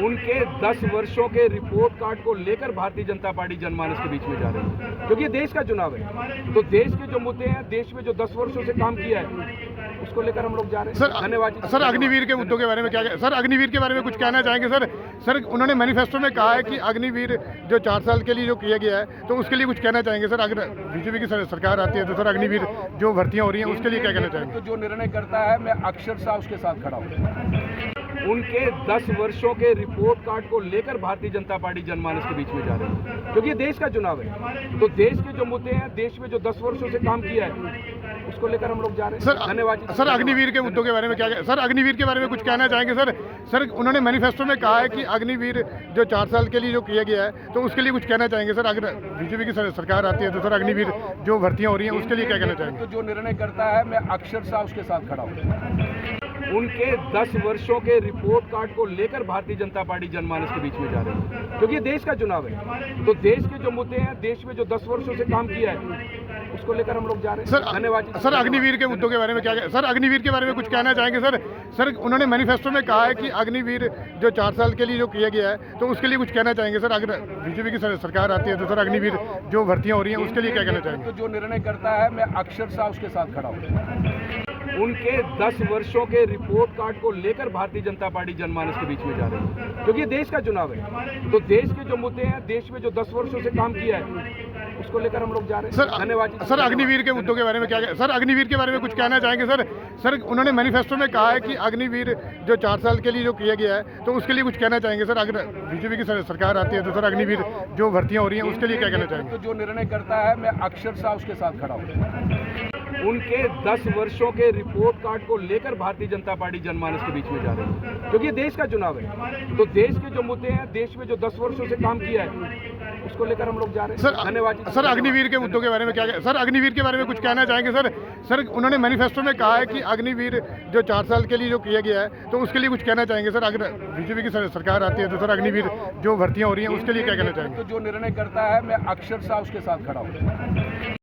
उनके 10 वर्षों के रिपोर्ट कार्ड को लेकर भारतीय जनता पार्टी जनमानस के बीच में जा रही है, क्योंकि ये देश का चुनाव है। तो देश के जो मुद्दे हैं, देश में जो 10 वर्षों से काम किया है, उसको लेकर हम लोग जा रहे हैं। धन्यवाद सर, अग्निवीर के मुद्दों के बारे में क्या, सर अग्निवीर के बारे में कुछ कहना चाहेंगे? सर उन्होंने मैनिफेस्टो में कहा है कि अग्निवीर जो 4 साल के लिए जो किया गया है, तो उसके लिए कुछ कहना चाहेंगे? सर, अगर बीजेपी की सरकार आती है तो सर अग्निवीर जो भर्तियां हो रही हैं उसके लिए क्या कहना चाहेंगे? तो जो निर्णय करता है, मैं अक्षरशः उसके साथ खड़ा हूँ। उनके 10 वर्षों के रिपोर्ट कार्ड को लेकर भारतीय जनता पार्टी जनमानस के बीच में जा रही है, क्योंकि ये देश का चुनाव है। तो देश के जो मुद्दे हैं, देश में जो 10 वर्षों से काम किया है, उसको लेकर हम लोग जा रहे हैं। धन्यवाद। सर, अग्निवीर के मुद्दों के बारे में क्या, सर अग्निवीर के बारे में कुछ कहना चाहेंगे? सर उन्होंने मैनिफेस्टो में कहा है कि अग्निवीर जो 4 साल के लिए जो किया गया है, तो उसके लिए कुछ कहना चाहेंगे? सर, अगर बीजेपी की सरकार आती है तो सर अग्निवीर जो भर्तियां हो रही हैं उसके लिए क्या कहना चाहेंगे? तो जो निर्णय करता है, मैं अक्षरशः उसके साथ खड़ा हूँ। उनके 10 वर्षों के रिपोर्ट कार्ड को लेकर भारतीय जनता पार्टी जनमानस के बीच में जा रही है, क्योंकि ये देश का चुनाव है। तो देश के जो मुद्दे हैं, देश में जो 10 वर्षों से काम किया है, उसको लेकर हम लोग जा रहे हैं। धन्यवाद। सर, अग्निवीर के मुद्दों के बारे में क्या, सर अग्निवीर के बारे में कुछ कहना चाहेंगे? सर उन्होंने मैनिफेस्टो में कहा है कि अग्निवीर जो 4 साल के लिए जो किया गया है, तो उसके लिए कुछ कहना चाहेंगे? सर, अगर बीजेपी की सरकार आती है तो सर अग्निवीर जो भर्तियां हो रही हैं उसके लिए क्या कहना चाहेंगे? तो जो निर्णय करता है, मैं अक्षरशः उसके साथ खड़ा हूँ। उनके 10 वर्षों के रिपोर्ट कार्ड को लेकर भारतीय जनता पार्टी जनमानस के बीच में जा रही है, क्योंकि ये देश का चुनाव है। तो देश के जो मुद्दे हैं, देश में जो 10 वर्षों से काम किया है, उसको लेकर हम लोग जा रहे हैं। धन्यवाद। सर, अग्निवीर के मुद्दों के बारे में क्या, सर अग्निवीर के बारे में कुछ कहना चाहेंगे? सर उन्होंने मैनिफेस्टो में कहा है कि अग्निवीर जो 4 साल के लिए जो किया गया है, तो उसके लिए कुछ कहना चाहेंगे? सर, अगर बीजेपी की सरकार आती है तो सर अग्निवीर जो भर्तियां हो रही हैं उसके लिए क्या कहना चाहेंगे? तो जो निर्णय करता है, मैं अक्षरशः उसके साथ खड़ा हूँ। उनके 10 वर्षों के रिपोर्ट कार्ड को लेकर भारतीय जनता पार्टी जनमानस के बीच में जा रही है, क्योंकि ये देश का चुनाव है। तो देश के जो मुद्दे हैं, देश में जो 10 वर्षों से काम किया है, उसको लेकर हम लोग जा रहे हैं। धन्यवाद। सर, अग्निवीर के मुद्दों के बारे में क्या, सर अग्निवीर के बारे में कुछ कहना चाहेंगे? सर उन्होंने मैनिफेस्टो में कहा है कि अग्निवीर जो 4 साल के लिए जो किया गया है, तो उसके लिए कुछ कहना चाहेंगे? सर, अगर बीजेपी की सरकार आती है तो सर अग्निवीर जो भर्तियां हो रही हैं उसके लिए क्या कहना चाहेंगे? तो जो निर्णय करता है, मैं अक्षरशः उसके साथ खड़ा हूँ।